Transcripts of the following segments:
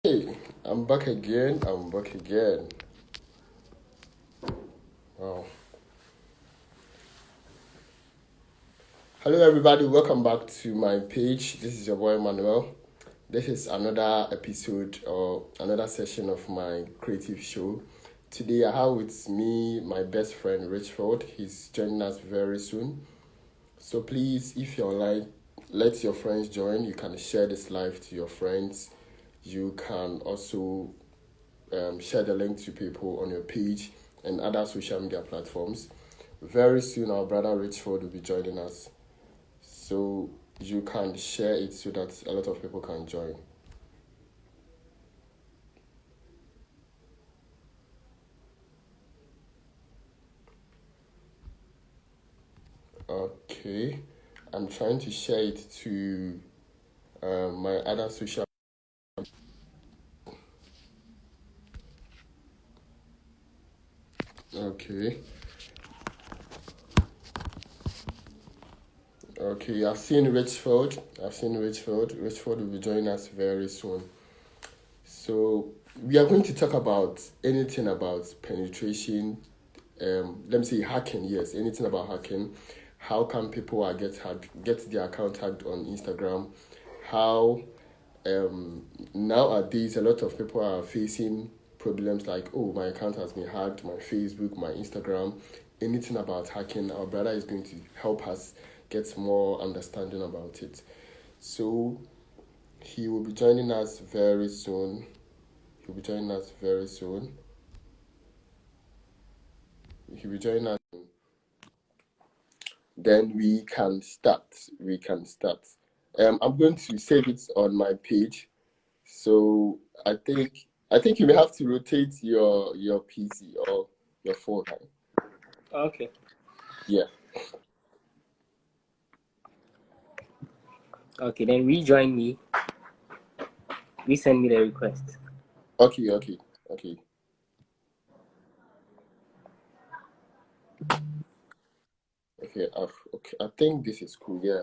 Hey, I'm back again. I'm back again. Wow. Hello, everybody. Welcome back to my page. This is your boy Manuel. This is another episode or another session of my creative show. Today, I have with me my best friend Richford. He's joining us very soon. So please, if you're online, let your friends join. You can share this live to your friends. You can also share the link to people on your page and other social media platforms. Very soon, our brother Richford will be joining us. So you can share it so that a lot of people can join. Okay. I'm trying to share it to my other social. Okay. Okay, I've seen Richford. Richford will be joining us very soon. So we are going to talk about anything about penetration. Let me say hacking. Yes, anything about hacking. How can people get their account hacked on Instagram? How nowadays a lot of people are facing problems like, oh, my account has been hacked, my Facebook, my Instagram, anything about hacking. Our brother is going to help us get more understanding about it. So he will be joining us very soon. He'll be joining us very soon. He'll be joining us. Then we can start. We can start. I'm going to save it on my page. So I think you may have to rotate your PC or your phone. Okay. Yeah. Okay, then rejoin me. Resend me the request. Okay. Okay. I think this is cool. Yeah,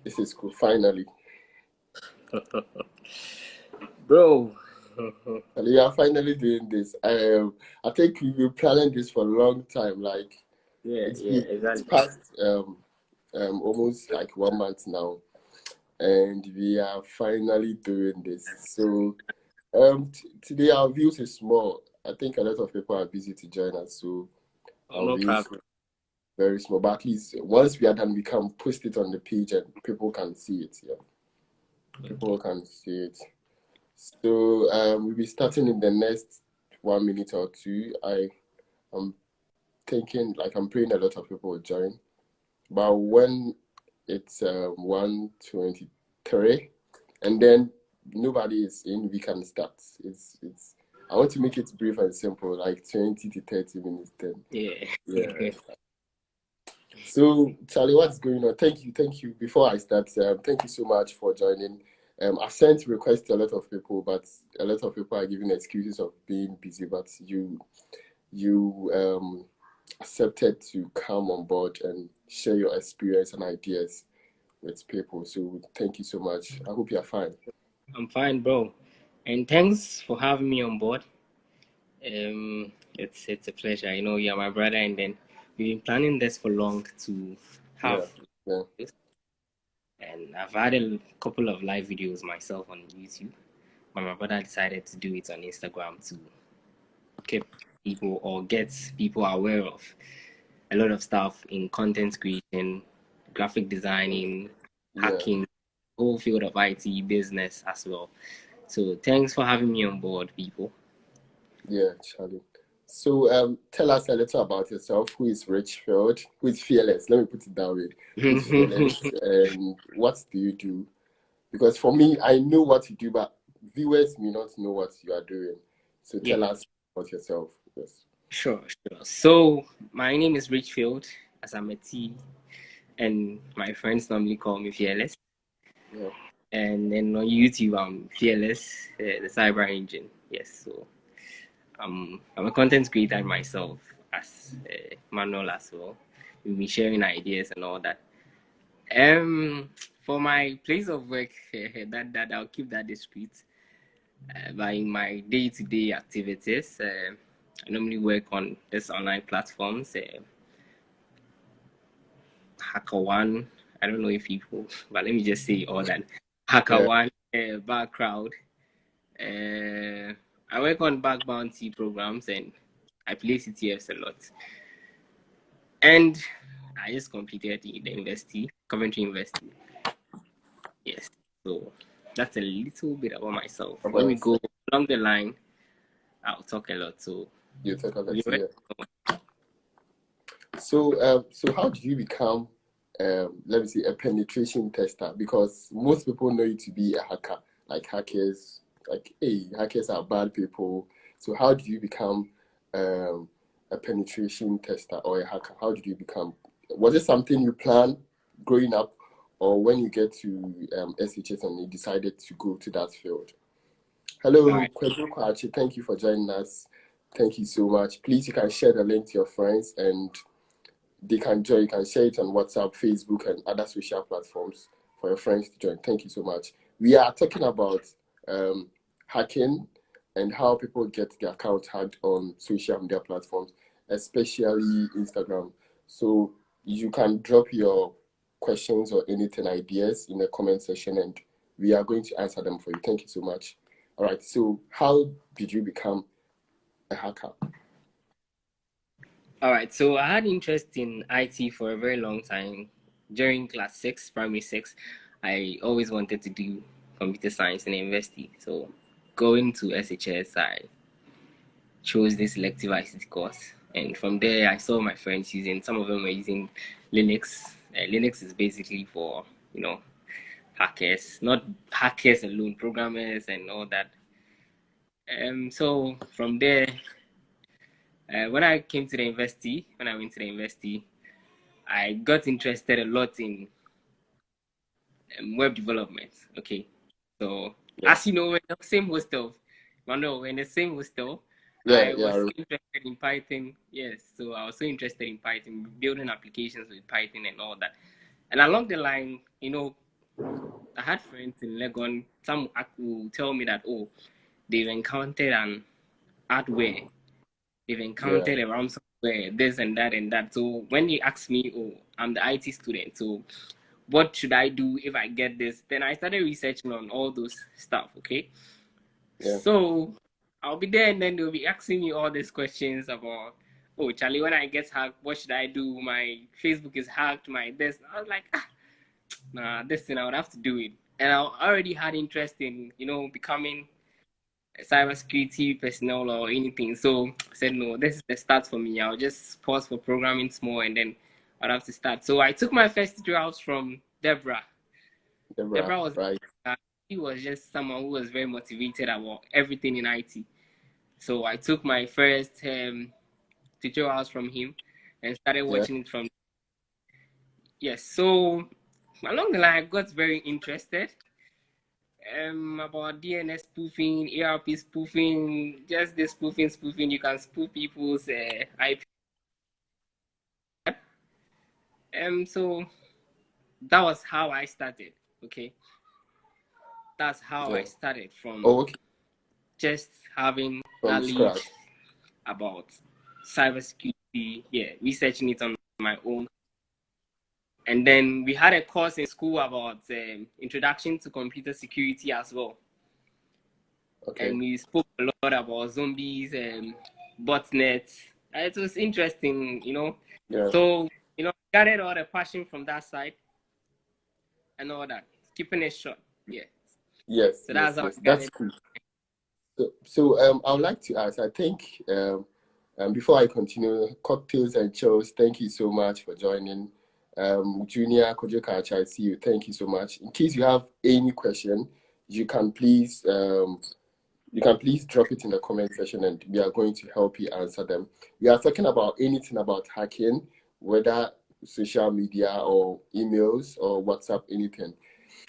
this is cool. Finally, Bro. we are finally doing this. I think we've been planning this for a long time. Like Yeah, it's exactly. past almost like 1 month now, and we are finally doing this. So today our views is small. I think a lot of people are busy to join us, so Oh, our no views problem. very small. But at least once we are done, we can post it on the page and people can see it. Yeah, people can see it. So we'll be starting in the next 1 minute or two. I'm thinking, like, I'm praying a lot of people will join. But when it's 1:23, and then nobody is in, we can start. It's. I want to make it brief and simple, like 20 to 30 minutes. Then, Yeah. yeah. So, Charlie, what's going on? Thank you. Before I start, thank you so much for joining. I've sent requests to a lot of people, but a lot of people are giving excuses of being busy. But you accepted to come on board and share your experience and ideas with people. So thank you so much. I hope you're fine. I'm fine, bro. And thanks for having me on board. It's a pleasure. You know, you're my brother, and then we've been planning this for long to Yeah, have yeah, this. And I've had a couple of live videos myself on YouTube, but my brother decided to do it on Instagram to keep people or get people aware of a lot of stuff in content creation, graphic designing, yeah, hacking, whole field of IT business as well. So thanks for having me on board, people. yeah, Charlie. So tell us a little about yourself. Who is Richfield? Who is fearless? Let me put it that way. Who's fearless and what do you do? Because for me, I know what you do, but viewers may not know what you are doing. So Yeah, tell us about yourself. Yes. sure. So my name is Richfield, as I'm a T, and my friends normally call me Fearless. Yeah. And then on YouTube, I'm Fearless, the CyberEngine. Yes, so I'm a content creator myself, as Manuel as well. We'll be sharing ideas and all that. For my place of work, that I'll keep that discreet. But in my day-to-day activities, I normally work on this online platforms. Hacker One. I don't know if people, but let me just say all that. Hacker Yeah. One, Backcrowd. I work on bug bounty programs and I play CTFs a lot. And I just completed the university, Coventry University. Yes. So that's a little bit about myself. When we go along the line, I'll talk a lot. So You talk about we it. So how do you become, let me say, a penetration tester? Because most people know you to be a hacker, like hackers, like, hey, hackers are bad people. So how do you become a penetration tester or a hacker? How did you become? Was it something you planned growing up, or when you get to SHS and you decided to go to that field? Hello, All right. Kwedu Kwachi. Thank you for joining us. Thank you so much. Please, you can share the link to your friends and they can join. You can share it on WhatsApp, Facebook, and other social platforms for your friends to join. Thank you so much. We are talking about hacking and how people get their account hacked on social media platforms, especially Instagram. So you can drop your questions or anything, ideas in the comment section, and we are going to answer them for you. Thank you so much. All right. So how did you become a hacker? All right. So I had interest in IT for a very long time. During class six, primary six, I always wanted to do computer science in university. So going to SHS, I chose this selective ICT course. And from there, I saw my friends using, some of them were using Linux. Linux is basically for, hackers, not hackers alone, programmers and all that. So from there, when I came to the university, when I went to the university, I got interested a lot in web development. Okay, so Yeah. as you know, we're in the same hostel. Manuel, we're in the same hostel. Yeah. I was Yeah. so interested in Python. Yes, so I was so interested in Python, building applications with Python and all that. And along the line, I had friends in Legon. Some will tell me that, oh, they've encountered an hardware, they've Yeah. encountered a ransomware, this and that and that. So when they asked me, oh, I'm the IT student, so what should I do if I get this? Then I started researching on all those stuff. Okay, Yeah. so I'll be there, and then they'll be asking me all these questions about, oh, Charlie, when I get hacked, what should I do? My Facebook is hacked. My this. I was like, nah, this thing I would have to do it. And I already had interest in, becoming a cybersecurity personnel or anything. So I said, no, this is the start for me. I'll just pause for programming small and then I'd have to start. So I took my first tutorials from Deborah. Deborah, Deborah was right? he was just someone who was very motivated about everything in IT. So I took my first tutorials from him and started Yeah. watching it from. Yes. So along the line, I got very interested about DNS spoofing, ARP spoofing, just the spoofing. You can spoof people's IP. So that was how I started. Okay, that's how I Yeah. started from Oh, okay. just having From knowledge scratch. about cybersecurity. Yeah, researching it on my own. And then we had a course in school about introduction to computer security as well. Okay. And we spoke a lot about zombies and botnets. It was interesting, Yeah. So, gathered all the passion from that side and all that. Keeping it short. Yeah. Yes. So Yes. that's how I Yes. got That's it. cool. So I would like to ask. I think before I continue, cocktails and chills. Thank you so much for joining. Junior Kojokacha, I see you. Thank you so much. In case you have any question, you can please drop it in the comment section and we are going to help you answer them. We are talking about anything about hacking, whether social media or emails or WhatsApp, anything.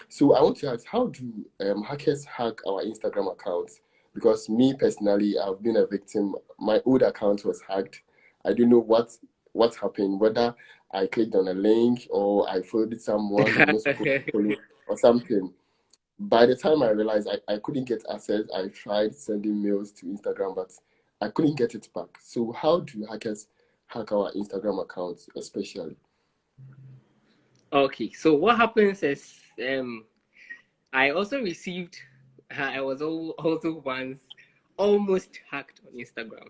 So I want to ask, how do hackers hack our Instagram accounts? Because me personally, I've been a victim. My old account was hacked. I don't know what what happened, whether I clicked on a link or I followed someone I'm not supposed to follow or something. By the time I realized I couldn't get access, I tried sending mails to Instagram, but I couldn't get it back. So how do hackers hack our Instagram accounts, especially? Okay, so what happens is I also received, I was also once almost hacked on Instagram.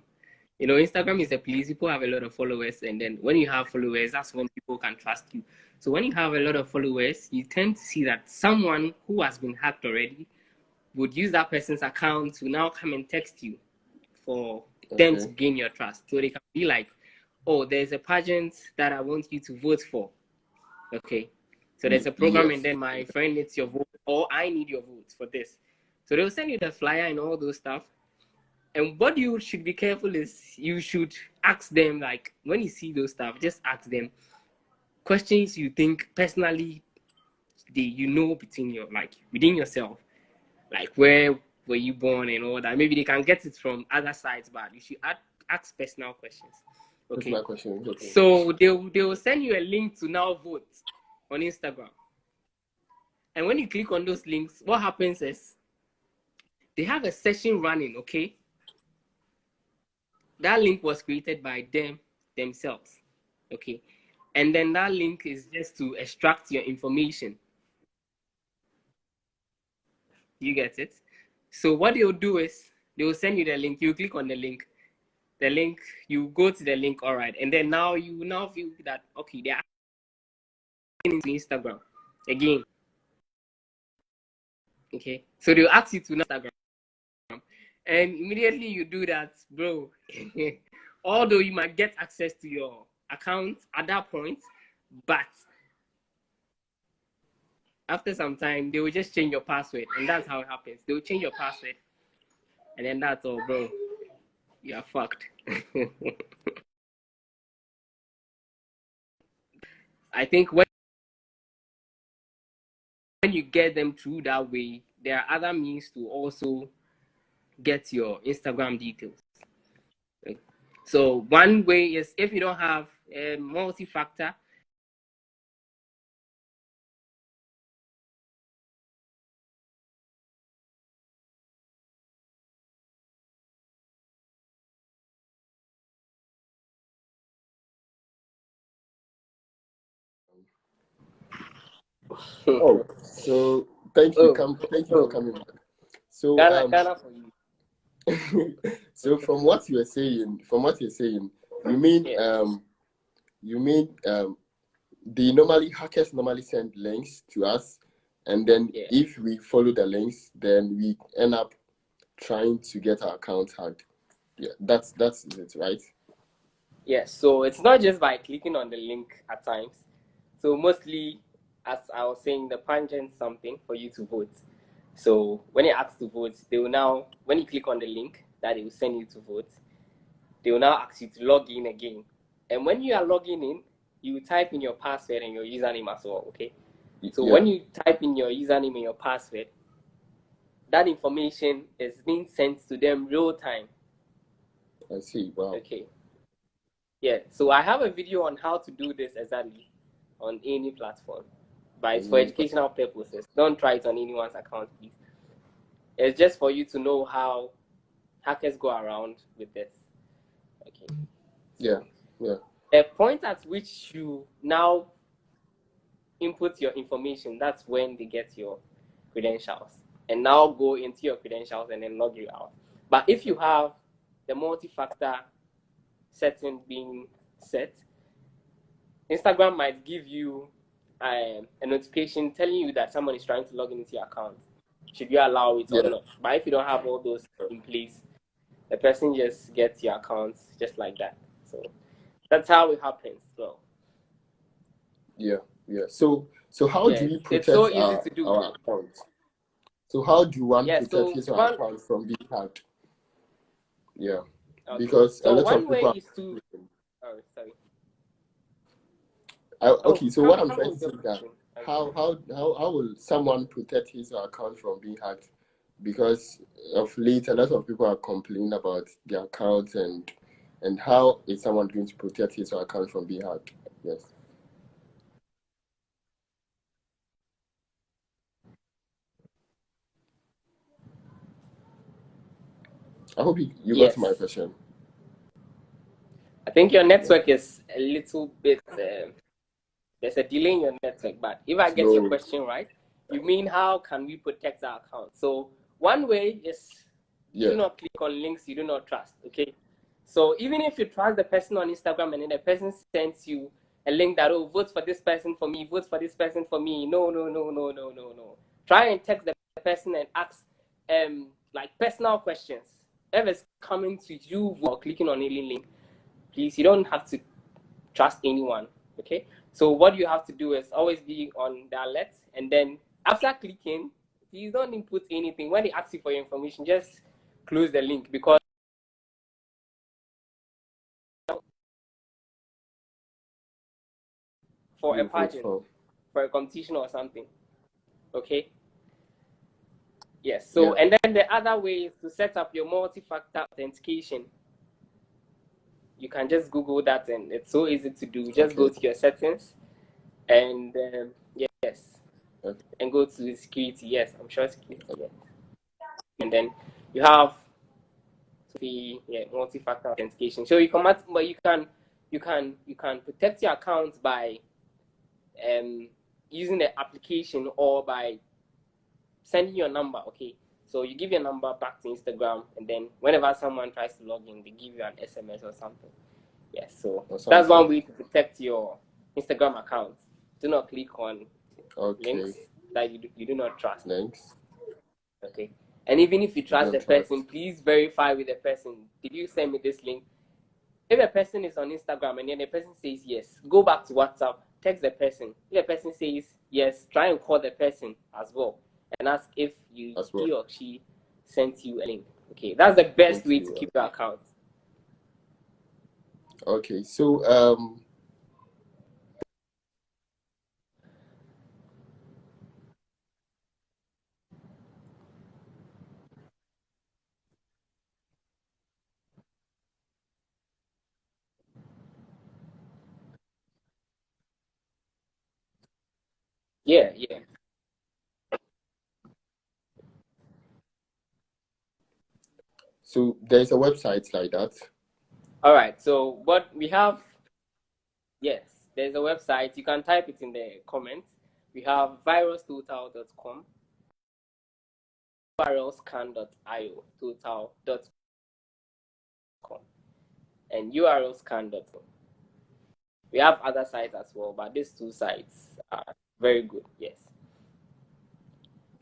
You know, Instagram is a place people have a lot of followers, and then when you have followers, that's when people can trust you. So when you have a lot of followers, you tend to see that someone who has been hacked already would use that person's account to now come and text you for them to Okay. gain your trust. So they can be like, oh, there's a pageant that I want you to vote for. Okay. So there's a program, and Yes. then my friend needs your vote, or I need your vote for this. So they'll send you the flyer and all those stuff. And what you should be careful is you should ask them, like when you see those stuff, just ask them questions you think personally between your, like within yourself, like where were you born and all that. Maybe they can get it from other sides, but you should ask personal questions. That's Okay. my question. Okay. So they'll send you a link to now vote on Instagram. And when you click on those links, what happens is they have a session running, okay? That link was created by themselves, okay? And then that link is just to extract your information. You get it? So what they'll do is they will send you the link. You click on the link, you go to the link, all right. And then now you now feel that, okay, they're into Instagram again. Okay. So they'll ask you to Instagram. And immediately you do that, bro. Although you might get access to your account at that point, but after some time, they will just change your password. And that's how it happens. They will change your password. And then that's all, bro. You're fucked. I think when you get them through that way, there are other means to also get your Instagram details. So one way is if you don't have a multi-factor. Oh, so thank you. Thank you for coming back. So Ghana for you. so from what you're saying, you mean hackers normally send links to us, and then if we follow the links, then we end up trying to get our account hacked. Yeah, that's it, right? Yes, so it's not just by clicking on the link at times. So mostly, as I was saying, the pageant something for you to vote. So when you ask to vote, they will now, when you click on the link that they will send you to vote, they will now ask you to log in again. And when you are logging in, you type in your password and your username as well, okay? So when you type in your username and your password, that information is being sent to them real time. I see. Wow. Okay. Yeah, so I have a video on how to do this exactly on any platform, but it's for educational purposes. Don't try it on anyone's account, please. It's just for you to know how hackers go around with this. Okay. Yeah. The point at which you now input your information, that's when they get your credentials and now go into your credentials and then log you out. But if you have the multi-factor setting being set, Instagram might give you a notification telling you that someone is trying to log into your account. Should you allow it or not? But if you don't have all those in place, the person just gets your accounts just like that. So that's how it happens. So yeah. So how do we protect it's so easy to do. our accounts? So how do one protect his account from being hacked? Yeah. Okay. Because so a lot one of way people is to sorry. Okay, so what I'm trying to say is that how will someone protect his account from being hacked? Because of late, a lot of people are complaining about their accounts and and how is someone going to protect his or account from being hacked? Yes. I hope you got my Yes. question. I think your network is a little bit, there's a delay in your network, but if I get your Slow. question right, you mean how can we protect our account? So one way is do not click on links you do not trust, okay? So even if you trust the person on Instagram and then the person sends you a link that, oh, vote for this person for me, vote for this person for me. No. Try and text the person and ask like personal questions. If it's coming to you or clicking on any link, please, you don't have to trust anyone, okay? So what you have to do is always be on the alert, and then after clicking, you don't input anything. When they ask you for your information, just close the link, because for a pageant, for a competition or something, okay? Yes. So and then the other way is to set up your multi-factor authentication. You can just Google that, and it's so easy to do. Just go to your settings, and yes, and go to security. Yes, I'm sure security. Yes. And then you have the multi-factor authentication. So you can protect your account by using the application or by sending your number. Okay, so you give your number back to Instagram, and then whenever someone tries to log in, they give you an SMS or something. Yes, so that's one way to protect your Instagram account. Do not click on links that you do not trust. Links. Okay. And even if you trust the person, please verify with the person. Did you send me this link? If a person is on Instagram and then the person says yes, go back to WhatsApp, text the person. If the person says yes, try and call the person as well and ask if he or she sent you a link. Okay, that's the best way to keep your account. Okay, so Yeah. So there's a website like that. All right. So what we have, yes, there's a website. You can type it in the comments. We have virustotal.com, urlscan.io, total.com, and urlscan.com. We have other sites as well, but these two sites are very good. Yes.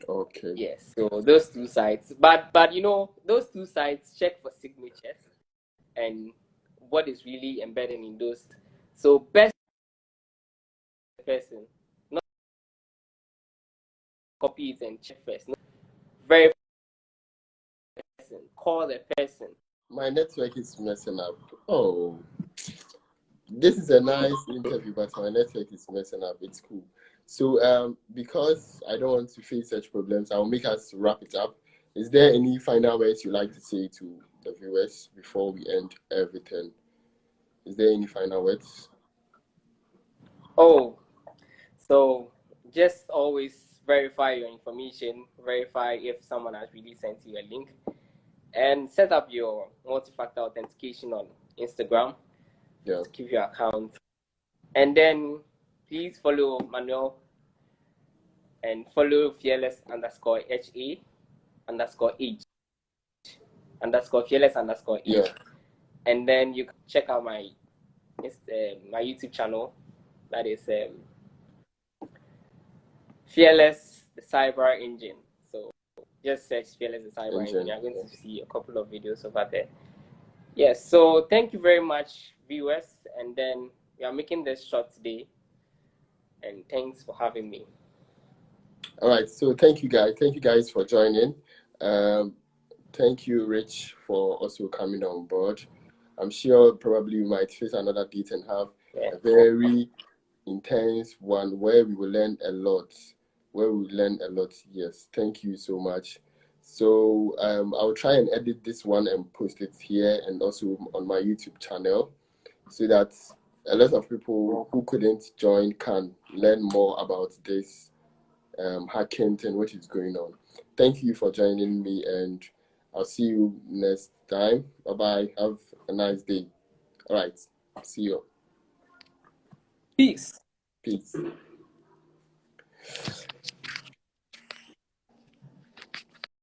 Okay. Yes. So those two sites, but those two sites check for signatures and what is really embedded in those. So best person, not copy it and check first. No, very person, call the person. My network is messing up. Oh, this is a nice interview, but my network is messing up. It's cool. So because I don't want to face such problems, I'll make us wrap it up. Is there any final words you'd like to say to the viewers before we end everything? Is there any final words? Oh, so just always verify your information, verify if someone has really sent you a link, and set up your multi-factor authentication on Instagram to keep your account. And then please follow Manuel and follow fearless_HA_H_fearless_H. And then you can check out my YouTube channel. That is Fearless the CyberEngine. So just search Fearless the CyberEngine. You're going to see a couple of videos over there. Yes, so thank you very much, viewers. And then we are making this short today. And thanks for having me. All right, so thank you guys. Thank you guys for joining. Thank you, Rich, for also coming on board. I'm sure probably we might face another date and have a very intense one where we will learn a lot. Yes, thank you so much. So I'll try and edit this one and post it here and also on my YouTube channel so that a lot of people who couldn't join can learn more about this hacking and what is going on. Thank you for joining me, and I'll see you next time. Bye bye. Have a nice day. All right. See you. Peace. Peace.